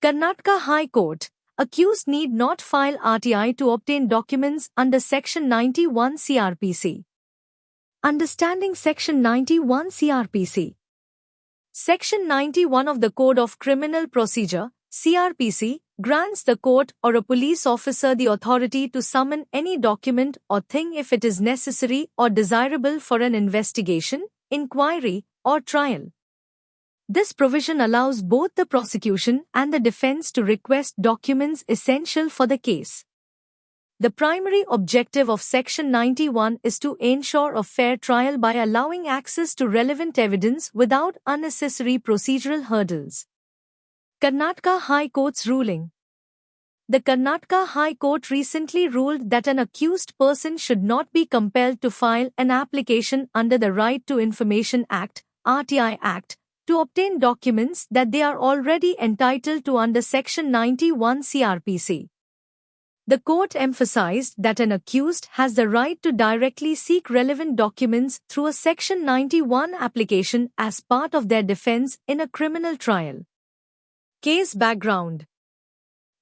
Karnataka High Court. Accused need not file RTI to obtain documents under Section 91 CRPC. Understanding Section 91 CRPC. Section 91 of the Code of Criminal Procedure, CRPC, grants the court or a police officer the authority to summon any document or thing if it is necessary or desirable for an investigation, inquiry, or trial. This provision allows both the prosecution and the defense to request documents essential for the case. The primary objective of Section 91 is to ensure a fair trial by allowing access to relevant evidence without unnecessary procedural hurdles. Karnataka High Court's ruling. The Karnataka High Court recently ruled that an accused person should not be compelled to file an application under the Right to Information Act, RTI Act, to obtain documents that they are already entitled to under Section 91 CRPC. The court emphasized that an accused has the right to directly seek relevant documents through a Section 91 application as part of their defense in a criminal trial. Case background.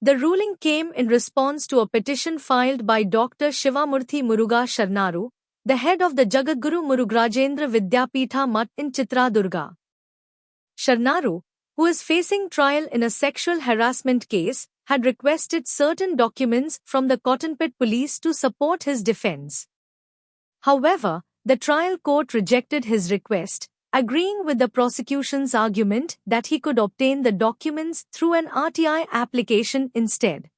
The ruling came in response to a petition filed by Dr. Shivamurthy Muruga Sharnaru, the head of the Jagadguru Murugrajendra Vidyapitha Mutt in Chitradurga. Sharnaru, who is facing trial in a sexual harassment case, had requested certain documents from the Cottonpit police to support his defense. However, the trial court rejected his request, agreeing with the prosecution's argument that he could obtain the documents through an RTI application instead.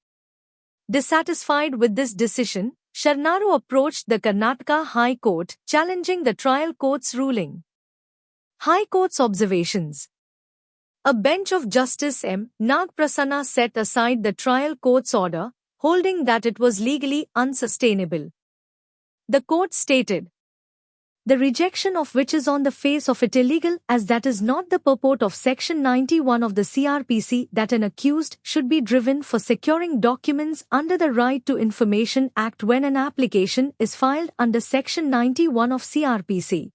Dissatisfied with this decision, Sharnaru approached the Karnataka High Court, challenging the trial court's ruling. High Court's observations. A bench of Justice M. Nagprasanna set aside the trial court's order, holding that it was legally unsustainable. The court stated, the rejection of which is on the face of it illegal, as that is not the purport of Section 91 of the CRPC, that an accused should be driven for securing documents under the Right to Information Act when an application is filed under Section 91 of CRPC.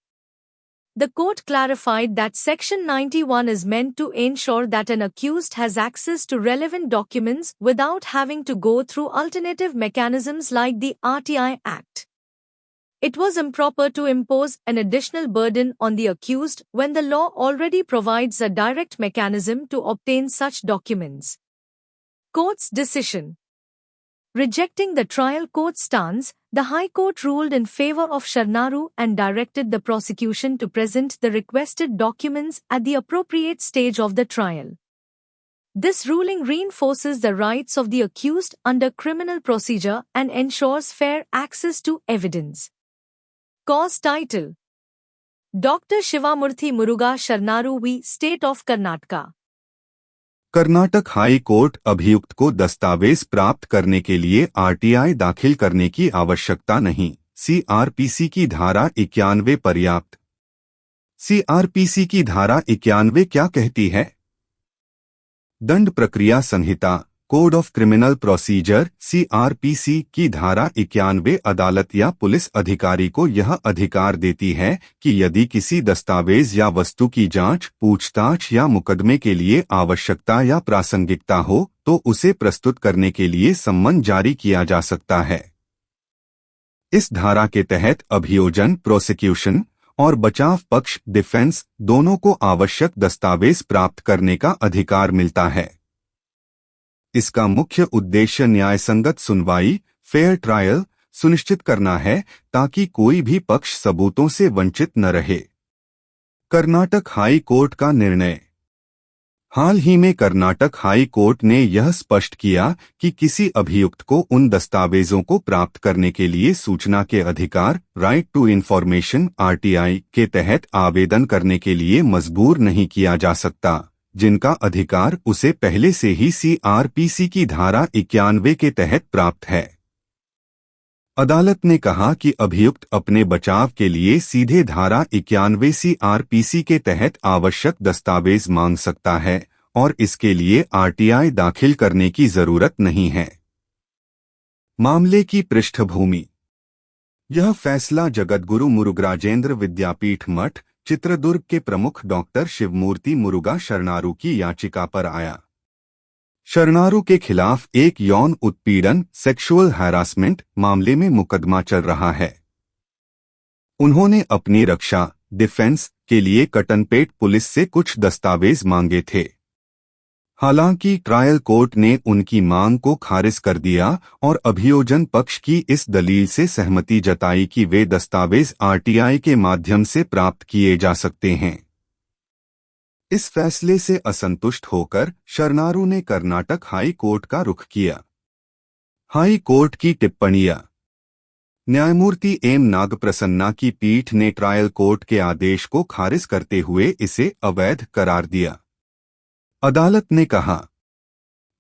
The court clarified that Section 91 is meant to ensure that an accused has access to relevant documents without having to go through alternative mechanisms like the RTI Act. It was improper to impose an additional burden on the accused when the law already provides a direct mechanism to obtain such documents. Court's decision. Rejecting the trial court's stance, the High Court ruled in favor of Sharnaru and directed the prosecution to present the requested documents at the appropriate stage of the trial. This ruling reinforces the rights of the accused under criminal procedure and ensures fair access to evidence. Cause title. Dr. Shivamurthy Muruga Sharnaru v. State of Karnataka. Karnataka high court अभियुक्त को दस्तावेज प्राप्त करने के लिए RTI दाखिल करने की आवश्यकता नहीं, सीआरपीसी की धारा 91 पर्याप्त। सीआरपीसी की धारा 91 क्या कहती है? दंड प्रक्रिया संहिता, code of criminal procedure, CrPC की धारा 91 अदालत या पुलिस अधिकारी को यह अधिकार देती है कि यदि किसी दस्तावेज या वस्तु की जांच, पूछताछ या मुकदमे के लिए आवश्यकता या प्रासंगिकता हो तो उसे प्रस्तुत करने के लिए सम्मन जारी किया जा सकता है। इस धारा के तहत अभियोजन, प्रोसिक्यूशन और बचाव पक्ष, डिफेंस, दोनों को आवश्यक दस्तावेज प्राप्त करने का अधिकार मिलता है। इसका मुख्य उद्देश्य न्यायसंगत सुनवाई, फेयर ट्रायल, सुनिश्चित करना है ताकि कोई भी पक्ष सबूतों से वंचित न रहे। कर्नाटक हाई कोर्ट का निर्णय। हाल ही में कर्नाटक हाई कोर्ट ने यह स्पष्ट किया कि किसी अभियुक्त को उन दस्तावेजों को प्राप्त करने के लिए सूचना के अधिकार, राइट टू इंफॉर्मेशन, आरटीआई के तहत आवेदन करने के लिए मजबूर नहीं किया जा सकता, जिनका अधिकार उसे पहले से ही सीआरपीसी की धारा 91 के तहत प्राप्त है। अदालत ने कहा कि अभियुक्त अपने बचाव के लिए सीधे धारा 91 सीआरपीसी के तहत आवश्यक दस्तावेज मांग सकता है और इसके लिए आरटीआई दाखिल करने की जरूरत नहीं है। मामले की पृष्ठभूमि। यह फैसला जगद्गुरु मुरुगराजेंद्र विद्यापीठ मठ, चित्रदुर्ग के प्रमुख डॉक्टर शिवमूर्ति मुरुगा शरनारू की याचिका पर आया। शरणारू के खिलाफ एक यौन उत्पीड़न सेक्सुअल हैरासमेंट मामले में मुकदमा चल रहा है। उन्होंने अपनी रक्षा डिफेंस के लिए कटनपेट पुलिस से कुछ दस्तावेज मांगे थे। हालांकि ट्रायल कोर्ट ने उनकी मांग को खारिज कर दिया और अभियोजन पक्ष की इस दलील से सहमति जताई कि वे दस्तावेज आरटीआई के माध्यम से प्राप्त किए जा सकते हैं। इस फैसले से असंतुष्ट होकर शरणारू ने कर्नाटक हाई कोर्ट का रुख किया। हाई कोर्ट की टिप्पणियां। न्यायमूर्ति एम नागप्रसन्ना की पीठ ने ट्रायल कोर्ट के आदेश को खारिज करते हुए इसे अवैध करार दिया। अदालत ने कहा,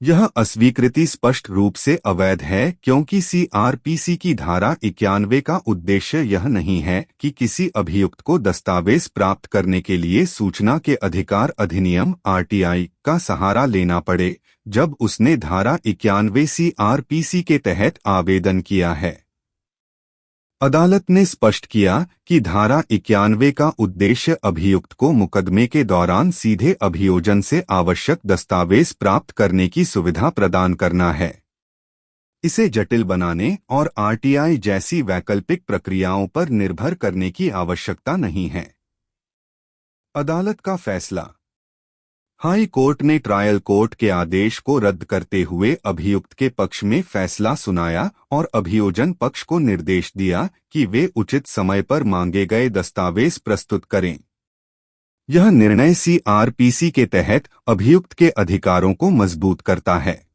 यह अस्वीकृति स्पष्ट रूप से अवैध है क्योंकि सीआरपीसी की धारा 91 का उद्देश्य यह नहीं है कि किसी अभियुक्त को दस्तावेज प्राप्त करने के लिए सूचना के अधिकार अधिनियम आरटीआई का सहारा लेना पड़े जब उसने धारा 91 सीआरपीसी के तहत आवेदन किया है। अदालत ने स्पष्ट किया कि धारा 91 का उद्देश्य अभियुक्त को मुकदमे के दौरान सीधे अभियोजन से आवश्यक दस्तावेज प्राप्त करने की सुविधा प्रदान करना है। इसे जटिल बनाने और आरटीआई जैसी वैकल्पिक प्रक्रियाओं पर निर्भर करने की आवश्यकता नहीं है। अदालत का फैसला। हाई कोर्ट ने ट्रायल कोर्ट के आदेश को रद्द करते हुए अभियुक्त के पक्ष में फैसला सुनाया और अभियोजन पक्ष को निर्देश दिया कि वे उचित समय पर मांगे गए दस्तावेज प्रस्तुत करें। यह निर्णय सीआरपीसी के तहत अभियुक्त के अधिकारों को मजबूत करता है।